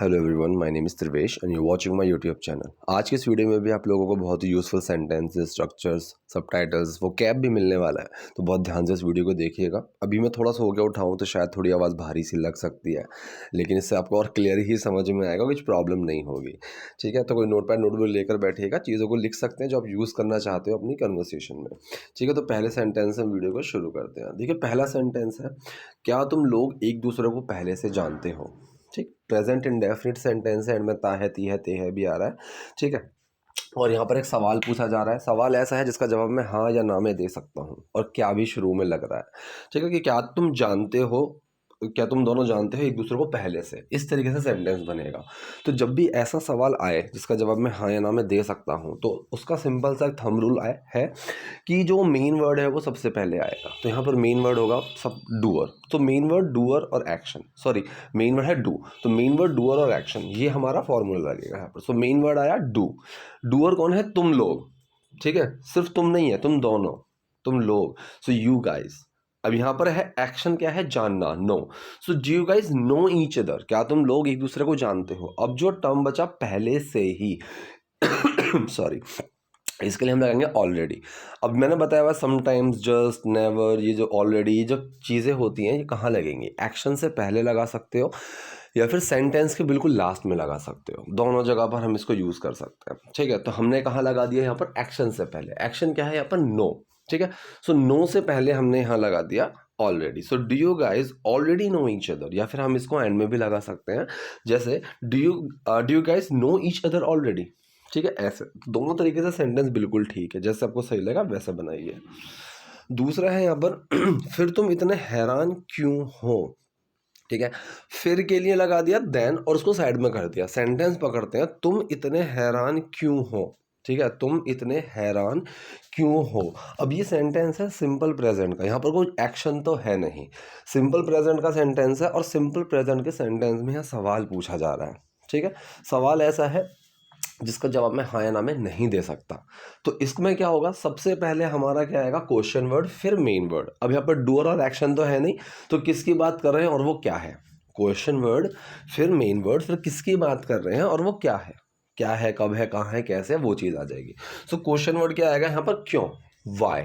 Hello everyone, my name is Trivesh and you watching my YouTube channel. आज के इस video में भी आप लोगों को बहुत ही यूज़फुल सेंटेंसेस, स्ट्रक्चर्स, सबटाइटल्स, वो कैब भी मिलने वाला है, तो बहुत ध्यान से इस वीडियो को देखिएगा। अभी मैं थोड़ा सा हो गया उठाऊँ तो शायद थोड़ी आवाज़ भारी सी लग सकती है, लेकिन इससे आपको और क्लियर ही समझ में आएगा, कुछ प्रॉब्लम नहीं होगी। ठीक है, तो कोई नोटपैड नोटबुक लेकर बैठिएगा, चीज़ों को लिख सकते हैं जो आप यूज़ करना चाहते हो अपनी कन्वर्सेशन में। ठीक है, तो पहले सेंटेंस से हम वीडियो को शुरू करते हैं। देखिए, पहला सेंटेंस है, क्या तुम लोग एक दूसरे को पहले से जानते हो। ठीक, प्रेजेंट इंडेफिनिट सेंटेंस है, एंड में ता है, ती है, ते है भी आ रहा है। ठीक है, और यहाँ पर एक सवाल पूछा जा रहा है। सवाल ऐसा है जिसका जवाब मैं हाँ या ना में दे सकता हूँ, और क्या भी शुरू में लग रहा है। ठीक है, कि क्या तुम जानते हो, क्या तुम दोनों जानते हो एक दूसरे को पहले से, इस तरीके से सेंटेंस बनेगा। तो जब भी ऐसा सवाल आए जिसका जवाब मैं हाँ या ना में दे सकता हूँ, तो उसका सिंपल सा थंब रूल है कि जो मेन वर्ड है वो सबसे पहले आएगा। तो यहाँ पर मेन वर्ड होगा सब डूअर, तो मेन वर्ड डूअर और एक्शन, सॉरी मेन वर्ड है डू, तो मेन वर्ड डूअर और एक्शन, ये हमारा फॉर्मूला लगेगा यहाँ पर। सो मेन वर्ड आया डू, डूअर कौन है, तुम लोग। ठीक है, सिर्फ तुम नहीं है, तुम दोनों, तुम लोग, सो यू गाइज। अब यहाँ पर है एक्शन, क्या है, जानना, know. So do you guys know each other, क्या तुम लोग एक दूसरे को जानते हो। अब जो टर्म बचा पहले से ही सॉरी, इसके लिए हम लगाएंगे ऑलरेडी। अब मैंने बताया हुआ समटाइम्स, जस्ट, नेवर, ये जो ऑलरेडी, ये जो चीज़ें होती हैं, ये कहाँ लगेंगी, एक्शन से पहले लगा सकते हो या फिर सेंटेंस के बिल्कुल लास्ट में लगा सकते हो। दोनों जगह पर हम इसको यूज़ कर सकते हैं। ठीक है, तो हमने कहाँ लगा दिया, यहाँ पर एक्शन से पहले। एक्शन क्या है यहाँ पर, नो। ठीक है, सो नो से पहले हमने यहाँ लगा दिया already. So do you guys already know each other, या फिर हम इसको एंड में भी लगा सकते हैं, जैसे do you guys know each other already. ठीक है, ऐसे दोनों तरीके से सेंटेंस बिल्कुल ठीक है, जैसे आपको सही लगा वैसे बनाइए। दूसरा है यहाँ पर फिर तुम इतने हैरान क्यों हो। ठीक है, फिर के लिए लगा दिया देन और उसको साइड में कर दिया। सेंटेंस पकड़ते हैं, तुम इतने हैरान क्यों हो। ठीक है, तुम इतने हैरान क्यों हो। अब ये सेंटेंस है सिंपल प्रेजेंट का, यहाँ पर कोई एक्शन तो है नहीं, सिंपल प्रेजेंट का सेंटेंस है, और सिंपल प्रेजेंट के सेंटेंस में यहाँ सवाल पूछा जा रहा है। ठीक है, सवाल ऐसा है जिसका जवाब मैं हाँ या ना में नहीं दे सकता। तो इसमें क्या होगा, सबसे पहले हमारा क्या आएगा, क्वेश्चन वर्ड, फिर मेन वर्ड। अब यहाँ पर डूअर और एक्शन तो है नहीं, तो किसकी बात कर रहे हैं और वो क्या है, क्वेश्चन वर्ड, फिर मेन वर्ड, फिर किसकी बात कर रहे हैं और वो क्या है, क्या है, कब है, कहाँ है, कैसे है, वो चीज़ आ जाएगी। सो क्वेश्चन वर्ड क्या आएगा यहाँ पर, क्यों, वाई।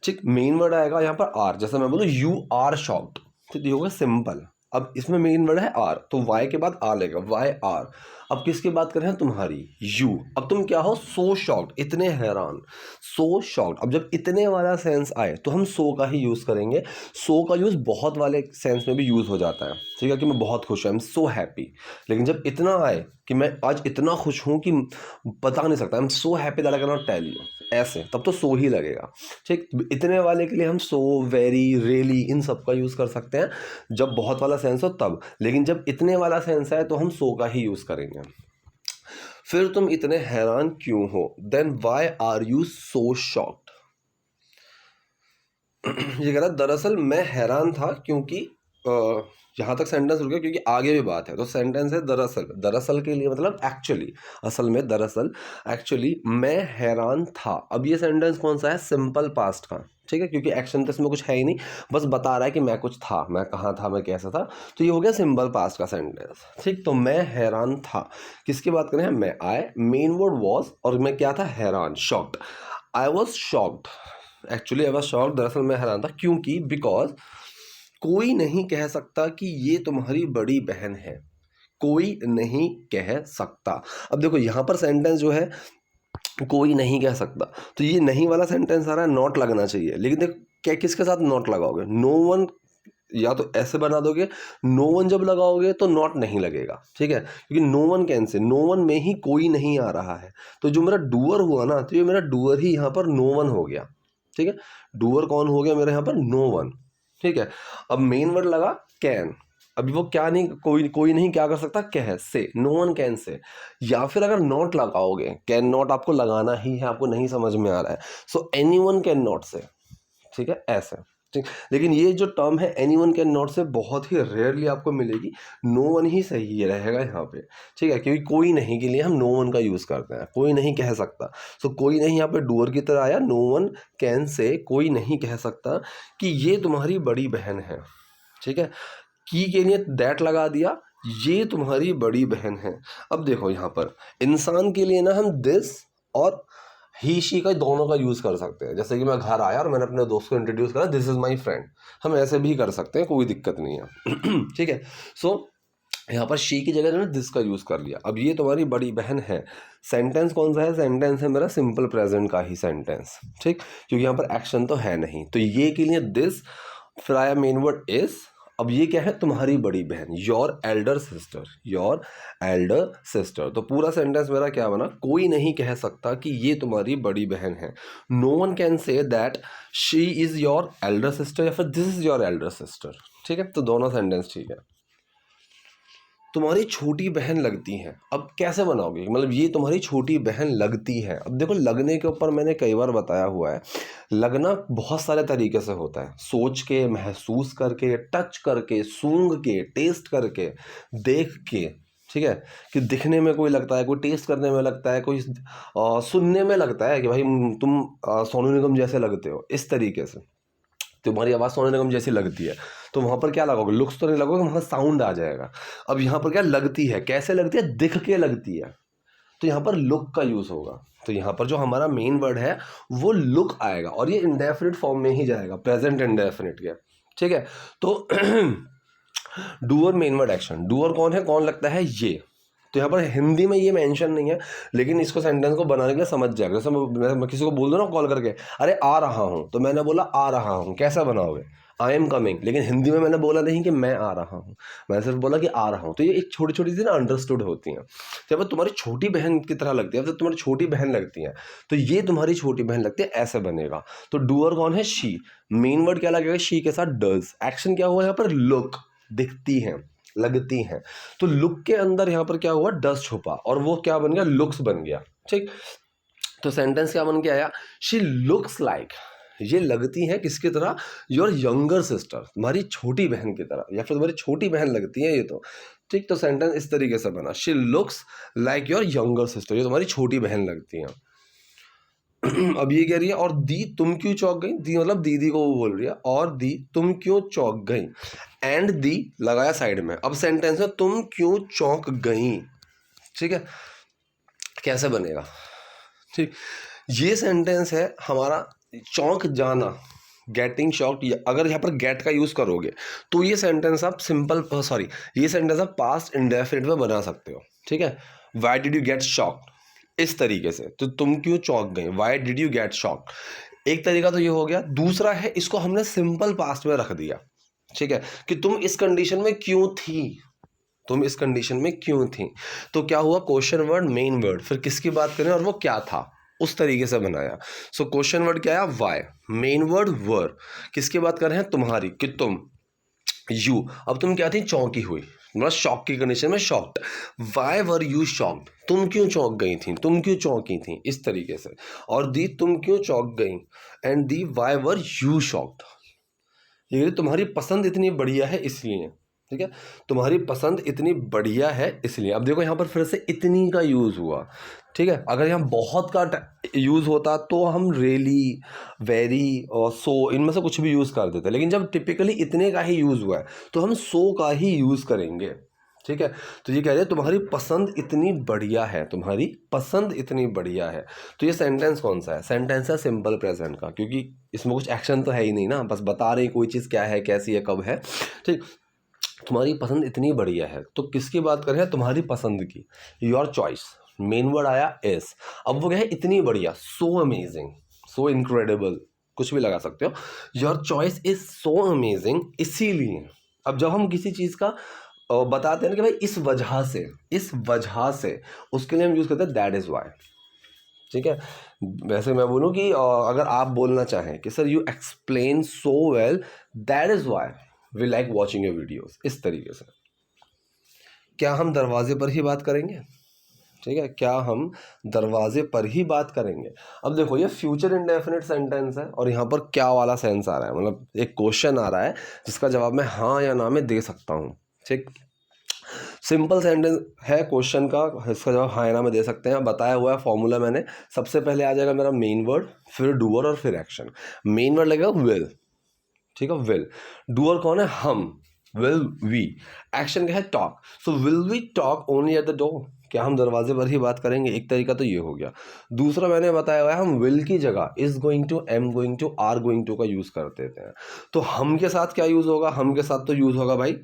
ठीक, मेन वर्ड आएगा यहाँ पर आर, जैसे मैं बोलूँ यू आर शॉक्ड, तो ये होगा सिंपल। अब इसमें मेन वर्ड है आर, तो वाई के बाद आर लेगा, वाई आर। अब किसकी बात कर रहे हैं, तुम्हारी, यू। अब तुम क्या हो, सो शॉक्ड, इतने हैरान, सो शॉक्ड। अब जब इतने वाला सेंस आए तो हम सो का ही यूज़ करेंगे। सो का यूज़ बहुत वाले सेंस में भी यूज़ हो जाता है। ठीक है, कि मैं बहुत खुश हूँ, आई एम सो हैप्पी। लेकिन जब इतना आए कि मैं आज इतना खुश हूँ कि बता नहीं सकता, I am so happy that I can not tell you, ऐसे, तब तो सो ही लगेगा। ठीक, इतने वाले के लिए हम सो, वेरी, रियली, इन सब का यूज़ कर सकते हैं जब बहुत वाला सेंस हो तब। लेकिन जब इतने वाला सेंस है तो हम सो का ही यूज़ करेंगे। फिर तुम इतने हैरान क्यों हो, then why are you so shocked. ये कह रहा है दरअसल मैं हैरान था क्योंकि यहाँ तक सेंटेंस रुक गया क्योंकि आगे भी बात है। तो सेंटेंस है दरअसल, दरअसल के लिए मतलब एक्चुअली, असल में, दरअसल, एक्चुअली मैं हैरान था। अब ये सेंटेंस कौन सा है, सिंपल पास्ट का। ठीक है, क्योंकि एक्शन तो इसमें कुछ है ही नहीं, बस बता रहा है कि मैं कुछ था, मैं कहाँ था, मैं कैसा था। तो ये हो गया सिंपल पास्ट का सेंटेंस। ठीक, तो मैं हैरान था, किसकी बात करें, मैं, आई, मेन वर्ड वॉज, और मैं क्या था, हैरान, shocked. I was shocked, actually I was shocked, दरअसल मैं हैरान था क्योंकि, बिकॉज कोई नहीं कह सकता कि ये तुम्हारी बड़ी बहन है, कोई नहीं कह सकता। अब देखो यहाँ पर सेंटेंस जो है, कोई नहीं कह सकता, तो ये नहीं वाला सेंटेंस आ रहा है, नॉट लगना चाहिए। लेकिन देखो क्या, किसके साथ नॉट लगाओगे, नो वन, या तो ऐसे बना दोगे, नो वन जब लगाओगे तो नॉट नहीं लगेगा। ठीक है, क्योंकि no one can say, no one में ही कोई नहीं आ रहा है, तो जो मेरा डूअर हुआ ना, तो ये मेरा डूअर ही यहाँ पर नो वन हो गया। ठीक है, डूअर कौन हो गया मेरे यहाँ पर, नो वन। ठीक है, अब मेन वर्ड लगा कैन, अभी वो क्या नहीं, कोई कोई नहीं क्या कर सकता, कह से, नो वन कैन से। या फिर अगर नॉट लगाओगे, कैन नॉट आपको लगाना ही है, आपको नहीं समझ में आ रहा है, so any one can not से। ठीक है, ऐसे। ठीक, लेकिन ये जो टर्म है एनी वन कैन नॉट से बहुत ही रेयरली आपको मिलेगी, नो वन ही सही रहेगा यहाँ पे। ठीक है, क्योंकि कोई नहीं के लिए हम नो वन का यूज़ करते हैं, कोई नहीं कह सकता। सो कोई नहीं यहाँ पे डूअर की तरह आया, नो वन कैन से, कोई नहीं कह सकता कि ये तुम्हारी बड़ी बहन है। ठीक है, की के लिए दैट लगा दिया, ये तुम्हारी बड़ी बहन है। अब देखो यहाँ पर इंसान के लिए ना हम दिस और ही शी का दोनों का यूज़ कर सकते हैं। जैसे कि मैं घर आया और मैंने अपने दोस्त को इंट्रोड्यूस करा, दिस इज़ माई फ्रेंड, हम ऐसे भी कर सकते हैं, कोई दिक्कत नहीं है। ठीक है। सो यहाँ पर शी की जगह मैंने दिस का यूज़ कर लिया। अब ये तुम्हारी बड़ी बहन है। सेंटेंस कौन सा है? सेंटेंस है मेरा सिंपल प्रेजेंट का ही सेंटेंस, ठीक, क्योंकि यहाँ पर एक्शन तो है नहीं। तो ये के लिए दिस, फिर आया मेन वर्ड इज। अब ये क्या है? तुम्हारी बड़ी बहन, your elder sister, your elder sister. तो पूरा सेंटेंस मेरा क्या बना? कोई नहीं कह सकता कि ये तुम्हारी बड़ी बहन है। No one can say that she is your elder sister या फिर this is your elder sister. ठीक है, तो दोनों सेंटेंस ठीक है। तुम्हारी छोटी बहन लगती हैं। अब कैसे बनाओगे? मतलब ये तुम्हारी छोटी बहन लगती है। अब देखो, लगने के ऊपर मैंने कई बार बताया हुआ है, लगना बहुत सारे तरीके से होता है। सोच के, महसूस करके, टच करके, सूंघ के, टेस्ट करके, देख के, ठीक है, कि दिखने में कोई लगता है, कोई टेस्ट करने में लगता है, कोई सुनने में लगता है कि भाई तुम सोनू निगम जैसे लगते हो, इस तरीके से तुम्हारी आवाज़ सोनू निगम जैसी लगती है। तो वहाँ पर क्या लगाओगे? लुक्स तो नहीं लगोगे, वहाँ साउंड आ जाएगा। अब यहाँ पर क्या लगती है? कैसे लगती है? दिख के लगती है, तो यहाँ पर लुक का यूज़ होगा। तो यहाँ पर जो हमारा मेन वर्ड है वो लुक आएगा, और ये इंडेफिनिट फॉर्म में ही जाएगा, प्रेजेंट इंडेफिनिट के। ठीक है, तो doer main word action. Doer कौन है? कौन लगता है? ये। तो यहाँ पर हिंदी में ये मेंशन नहीं है, लेकिन इसको सेंटेंस को बनाने के लिए समझ जाएगा। जैसे मैं किसी को बोल दूँ ना कॉल करके, अरे आ रहा हूँ, तो मैंने बोला आ रहा हूँ, कैसा बनाओगे? I am coming. लेकिन हिंदी में मैंने बोला नहीं कि मैं आ रहा हूँ, मैंने सिर्फ बोला कि आ रहा हूँ। तो ये एक छोटी छोटी सी ना अंडरस्टूड होती हैं। जब तुम्हारी छोटी बहन की तरह लगती है, जब तुम्हारी छोटी बहन लगती है, तो ये तुम्हारी छोटी बहन लगती है, ऐसे बनेगा। तो डूअर कौन है? शी। मेन वर्ड क्या लगेगा? शी के साथ डज। एक्शन क्या हुआ यहाँ पर? लुक, दिखती हैं, लगती हैं। तो लुक के अंदर यहाँ पर क्या हुआ? डज छुपा, और वो क्या बन गया? लुक्स बन गया। ठीक, तो सेंटेंस क्या बन के आया? शी लुक्स लाइक, ये लगती है किसकी तरह? योर यंगर सिस्टर, तुम्हारी छोटी बहन की तरह, या फिर तुम्हारी छोटी बहन लगती है ये तो। ठीक, तो सेंटेंस इस तरीके से बना, she looks like your younger sister, ये तुम्हारी छोटी बहन लगती है। अब ये कह रही है, और दी तुम क्यों चौंक गई? दी मतलब दीदी को वो बोल रही है, और दी तुम क्यों चौंक गई। एंड दी लगाया साइड में। अब सेंटेंस में तुम क्यों चौंक गई। ठीक है, कैसे बनेगा? ठीक, ये सेंटेंस है हमारा चौंक जाना, गेटिंग शॉक्ड। अगर यहाँ पर गेट का यूज़ करोगे तो ये सेंटेंस आप सिंपल, सॉरी, ये सेंटेंस आप पास्ट इंडेफिनिट में बना सकते हो। ठीक है, why did you get shocked, इस तरीके से। तो तुम क्यों चौंक गए, why did you get shocked. एक तरीका तो ये हो गया। दूसरा है, इसको हमने सिंपल पास्ट में रख दिया। ठीक है, कि तुम इस कंडीशन में क्यों थी, तुम इस कंडीशन में क्यों थी। तो क्या हुआ? क्वेश्चन वर्ड, मेन वर्ड, फिर किसकी बात करें और वो क्या था, उस तरीके से बनाया। सो क्वेश्चन वर्ड क्या आया? वाई। मेन वर्ड वर, किसकी बात कर रहे हैं? तुम्हारी, कि तुम, यू। अब तुम क्या थी? चौंकी हुई, मतलब शॉक की कंडीशन में shocked. Why were you shocked, तुम क्यों चौंक गई थी, तुम क्यों चौंकी थी, इस तरीके से। और दी तुम क्यों चौंक गई, and the why were you shocked. ये तुम्हारी पसंद इतनी बढ़िया है इसलिए। ठीक है, तुम्हारी पसंद इतनी बढ़िया है इसलिए। अब देखो यहाँ पर फिर से इतनी का यूज़ हुआ। ठीक है, अगर यहाँ बहुत का यूज़ होता तो हम रियली, वेरी और सो, इनमें से कुछ भी यूज़ कर देते, लेकिन जब टिपिकली इतने का ही यूज़ हुआ है तो हम सो का ही यूज़ करेंगे। ठीक है, तो ये कह रहे हैं तुम्हारी पसंद इतनी बढ़िया है, तुम्हारी पसंद इतनी बढ़िया है। तो ये सेंटेंस कौन सा है? सेंटेंस है सिंपल प्रेजेंट का, क्योंकि इसमें कुछ एक्शन तो है ही नहीं ना, बस बता रहे कोई चीज़ क्या है, कैसी है, कब है। ठीक, तुम्हारी पसंद इतनी बढ़िया है, तो किसकी बात कर रहे हैं? तुम्हारी पसंद की, योर चॉइस। मेन वर्ड आया इज। अब वो क्या है? इतनी बढ़िया, सो अमेजिंग, सो इनक्रेडिबल, कुछ भी लगा सकते हो। Your choice is so amazing, इसीलिए। अब जब हम किसी चीज़ का बताते हैं कि भाई इस वजह से, इस वजह से, उसके लिए हम यूज़ करते हैं दैट इज़ वाई। ठीक है, वैसे मैं बोलूँ कि अगर आप बोलना चाहें कि sir you explain so well, that is why we like watching your videos, इस तरीके से। क्या हम दरवाजे पर ही बात करेंगे? ठीक है, क्या हम दरवाजे पर ही बात करेंगे? अब देखो, ये फ्यूचर इंडेफिनिट सेंटेंस है, और यहाँ पर क्या वाला सेंस आ रहा है, मतलब एक क्वेश्चन आ रहा है जिसका जवाब मैं हाँ या ना में दे सकता हूँ। ठीक, सिंपल सेंटेंस है क्वेश्चन का, इसका जवाब हाँ या ना में दे सकते हैं। बताया हुआ है फॉर्मूला मैंने। सबसे पहले आ जाएगा मेरा मेन वर्ड, फिर डूअर और फिर एक्शन। मेन वर्ड लगेगा विल। ठीक है, विल। डूअर कौन है? हम। विल वी, एक्शन क्या है talk, so will we talk only at the door, क्या हम दरवाजे पर ही बात करेंगे, एक तरीका तो ये हो गया। दूसरा मैंने बताया हुआ है हम विल की जगह is going to, am going to, are going to का यूज़ कर देते हैं। तो हम के साथ क्या यूज़ होगा, हम के साथ तो यूज़ होगा भाई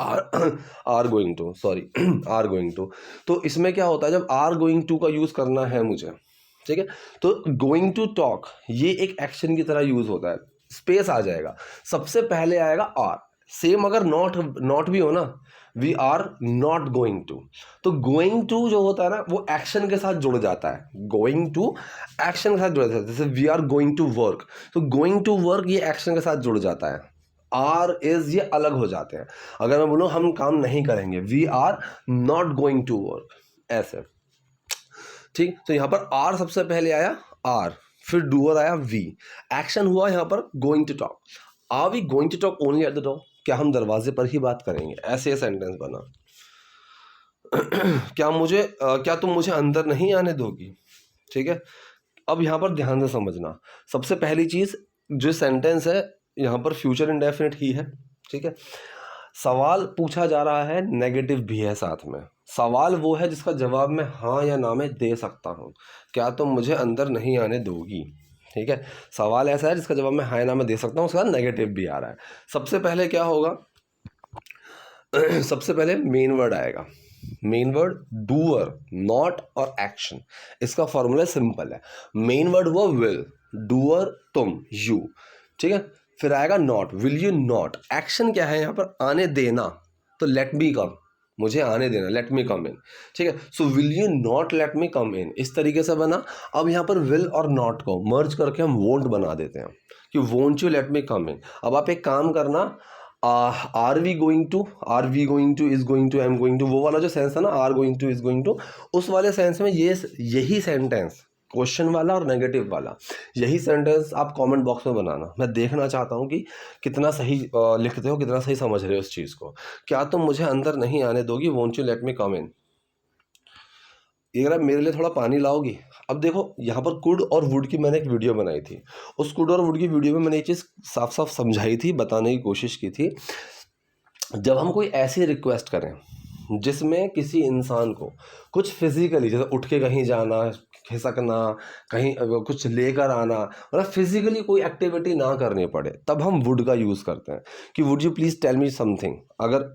are going to, sorry are going to. तो इसमें क्या होता है जब आर गोइंग टू का यूज़ करना है मुझे, ठीक है, तो गोइंग टू टॉक ये एक एक्शन की तरह यूज़ होता है, स्पेस आ जाएगा, सबसे पहले आएगा आर। सेम अगर नॉट नॉट भी हो ना, we are not going to, तो गोइंग टू जो होता है ना वो एक्शन के साथ जुड़ जाता है, गोइंग टू एक्शन के साथ जुड़ जाता है, जैसे we are going to work, तो गोइंग टू वर्क ये एक्शन के साथ जुड़ जाता है, आर इज ये अलग हो जाते हैं। अगर मैं बोलूँ हम काम नहीं करेंगे, we are not going to work, ऐसे, ठीक। तो यहाँ पर आर सबसे पहले आया, आर, फिर डूअर आया वी, एक्शन हुआ यहाँ पर going to talk, are we going to talk only at the door, क्या हम दरवाजे पर ही बात करेंगे, ऐसे सेंटेंस बना। क्या तुम मुझे अंदर नहीं आने दोगी, ठीक है। अब यहाँ पर ध्यान से समझना, सबसे पहली चीज़ जो सेंटेंस है यहाँ पर फ्यूचर इंडेफिनिट ही है, ठीक है। सवाल पूछा जा रहा है, नेगेटिव भी है साथ में, सवाल वो है जिसका जवाब मैं हाँ या ना में दे सकता हूँ, क्या तुम मुझे अंदर नहीं आने दोगी, ठीक है। सवाल ऐसा है जिसका जवाब मैं हाँ या ना में दे सकता हूँ, उसके बाद नेगेटिव भी आ रहा है। सबसे पहले क्या होगा सबसे पहले मेन वर्ड आएगा, मेन वर्ड डूअर, नॉट और एक्शन, इसका फॉर्मूला सिंपल है, मेन वर्ड हुआ विल, डूअर तुम, यू, ठीक है। फिर आएगा not, will you not, action क्या है यहाँ पर आने देना, तो लेट मी कम, मुझे आने देना, लेट मी कम इन, ठीक है। So will you not let me come in, इस तरीके से बना। अब यहाँ पर विल और नॉट को मर्ज करके हम वोंट बना देते हैं कि won't you let me come in. अब आप एक काम करना, are we going to, are we going to, is going to, am going to, वो वाला जो सेंस है ना, are going to, is going to, उस वाले सेंस में यही सेंटेंस, क्वेश्चन वाला और नेगेटिव वाला, यही सेंटेंस आप कमेंट बॉक्स में बनाना। मैं देखना चाहता हूँ कि कितना सही लिखते हो, कितना सही समझ रहे हो उस चीज़ को। क्या तुम मुझे अंदर नहीं आने दोगी, won't you let me come इन, ये अगर मेरे लिए थोड़ा पानी लाओगी। अब देखो यहाँ पर कुड और वुड की मैंने एक वीडियो बनाई थी, उस कुड और वुड की वीडियो में मैंने ये चीज़ साफ साफ समझाई थी, बताने की कोशिश की थी। जब हम कोई ऐसी रिक्वेस्ट करें जिसमें किसी इंसान को कुछ फिजिकली, जैसे उठ के कहीं जाना, खिसकना, कहीं कुछ लेकर आना, मतलब फिजिकली कोई एक्टिविटी ना करनी पड़े, तब हम वुड का यूज़ करते हैं कि would you please tell me something. अगर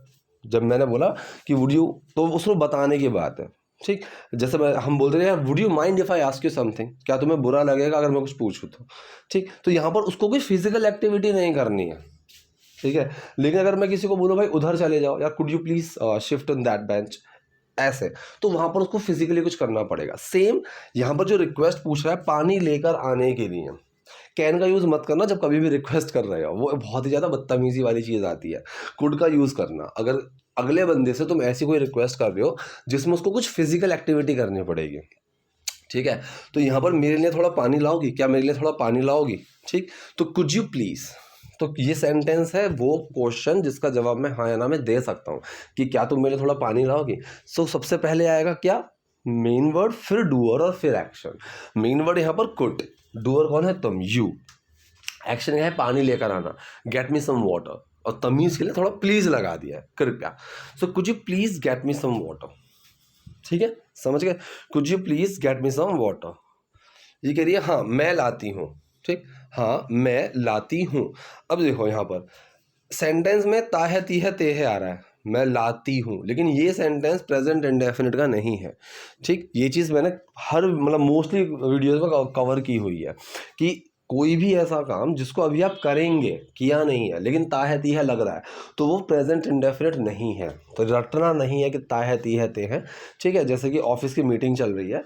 जब मैंने बोला कि वुड यू, तो उसमें बताने की बात है, ठीक। जैसे हम बोलते हैं यार would you mind if I ask you something, क्या तुम्हें बुरा लगेगा अगर मैं कुछ पूछूँ तो, ठीक। तो यहाँ पर उसको कोई फिजिकल एक्टिविटी नहीं करनी है, ठीक है। लेकिन अगर मैं किसी को बोलूँ भाई उधर चले जाओ, या could you please shift on that bench, ऐसे, तो वहां पर उसको फिजिकली कुछ करना पड़ेगा। सेम यहाँ पर जो रिक्वेस्ट पूछ रहा है पानी लेकर आने के लिए, कैन का यूज़ मत करना जब कभी भी रिक्वेस्ट कर रहे हो, वो बहुत ही ज़्यादा बदतमीजी वाली चीज़ आती है। कुड का यूज़ करना अगर अगले बंदे से तुम ऐसी कोई रिक्वेस्ट कर रहे हो जिसमें उसको कुछ फिजिकल एक्टिविटी करनी पड़ेगी, ठीक है। तो यहाँ पर मेरे लिए थोड़ा पानी लाओगी, क्या मेरे लिए थोड़ा पानी लाओगी, ठीक। तो कुड यू प्लीज़, तो ये सेंटेंस है वो क्वेश्चन जिसका जवाब मैं हाँ या ना में दे सकता हूँ कि क्या तुम मेरे थोड़ा पानी लाओगी। सो सबसे पहले आएगा क्या, मेन वर्ड, फिर डूअर और फिर एक्शन। मेन वर्ड यहाँ पर कुड, डूअर कौन है, तुम, यू, एक्शन क्या है, पानी लेकर आना, गेट मी सम वाटर, और तमीज़ के लिए थोड़ा प्लीज़ लगा दिया है, कृपया। So could you please get me some water, ठीक है, समझ गए। Could you please get me some water, ये कह रही है हाँ मैं लाती हूँ, ठीक, हाँ मैं लाती हूँ। अब देखो यहाँ पर सेंटेंस में ता है, ती है, ते है आ रहा है, मैं लाती हूँ, लेकिन ये सेंटेंस प्रेजेंट इंडेफिनिट का नहीं है, ठीक। ये चीज़ मैंने हर मतलब मोस्टली वीडियोज़ में कवर की हुई है कि कोई भी ऐसा काम जिसको अभी आप करेंगे, किया नहीं है, लेकिन ता है, ती है लग रहा है, तो वो प्रेजेंट इंडेफिनिट नहीं है, तो रटना नहीं है कि ता है, ती है, ते है, ठीक है। जैसे कि ऑफिस की मीटिंग चल रही है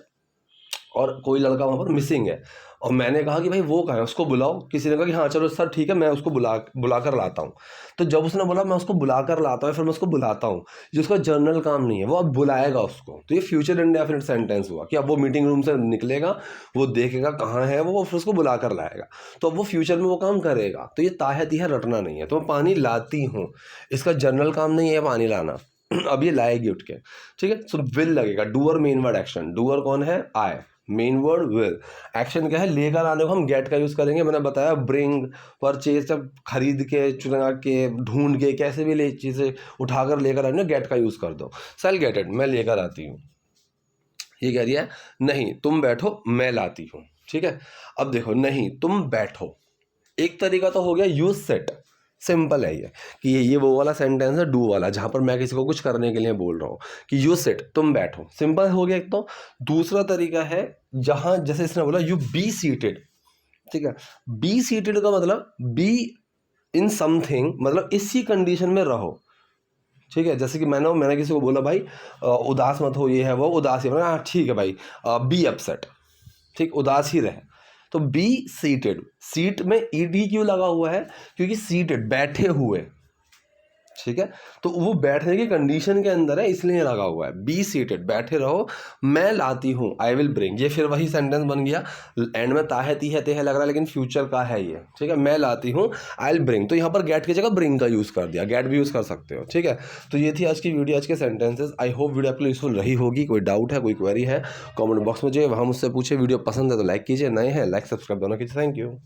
और कोई लड़का वहाँ पर मिसिंग है, और मैंने कहा कि भाई वो कहाँ है, उसको बुलाओ। किसी ने कहा कि हाँ चलो सर ठीक है, मैं उसको बुला कर लाता हूँ। तो जब उसने बोला मैं उसको बुला कर लाता हूँ, फिर मैं उसको बुलाता हूँ, जो उसका जर्नल काम नहीं है वो अब बुलाएगा उसको, तो ये फ्यूचर इंडेफिनिट सेंटेंस हुआ कि अब वो मीटिंग रूम से निकलेगा, वो देखेगा कहाँ है वो, फिर उसको बुला कर लाएगा, तो अब वो फ्यूचर में वो काम करेगा। तो ये ताहत तीहा रटना नहीं है। तो मैं पानी लाती हूँ, इसका जर्नल काम नहीं है पानी लाना, अब ये लाएगी उठ के, ठीक है। सो विल लगेगा, doer main word action, doer कौन है, आई, मेन वर्ड विल। एक्शन क्या है, लेकर आने को हम गेट का यूज़ करेंगे। मैंने बताया ब्रिंग, परचेज, जब खरीद के, चुरा के, ढूंढ के, कैसे भी ले चीज़ें उठाकर लेकर आने गेट का यूज़ कर दो। सेल गेट इट, मैं लेकर आती हूँ। ये कह रही है नहीं तुम बैठो मैं लाती हूँ, ठीक है। अब देखो नहीं तुम बैठो, एक तरीका तो हो गया यूज सेट, सिंपल है ये कि ये वो वाला सेंटेंस है डू वाला, जहाँ पर मैं किसी को कुछ करने के लिए बोल रहा हूँ कि यू सिट, तुम बैठो, सिंपल हो गया एक तो। दूसरा तरीका है जहाँ जैसे इसने बोला यू बी सीटेड, ठीक है। बी सीटेड का मतलब बी इन समथिंग, मतलब इसी कंडीशन में रहो, ठीक है। जैसे कि मैंने किसी को बोला भाई उदास मत हो, ये है वो, उदास ही, हाँ ठीक है भाई, बी अपसेट, ठीक, उदास ही रहे। तो बी सीटेड, सीट में ईडी क्यों लगा हुआ है, क्योंकि सीटेड बैठे हुए, ठीक है। तो वो बैठने की कंडीशन के अंदर है इसलिए लगा हुआ है। बी सीटेड, बैठे रहो, मैं लाती हूँ, आई विल ब्रिंग, ये फिर वही सेंटेंस बन गया। एंड में ता है ती है ते है लग रहा है, लेकिन फ्यूचर का है ये, ठीक है। मैं लाती हूँ, आई विल ब्रिंग, तो यहाँ पर गेट की जगह ब्रिंग का यूज़ कर दिया, गेट भी यूज़ कर सकते हो, ठीक है। तो ये थी आज की वीडियो, आज के सेंटेंसेस। आई होप वीडियो आपके लिए यूजफुल रही होगी। कोई डाउट है, कोई क्वेरी है, कॉमेंट बॉक्स में जो वहाँ मुझसे पूछे। वीडियो पसंद है तो लाइक कीजिए, नए हैं लाइक सब्सक्राइब दोनों कीजिए। Thank you.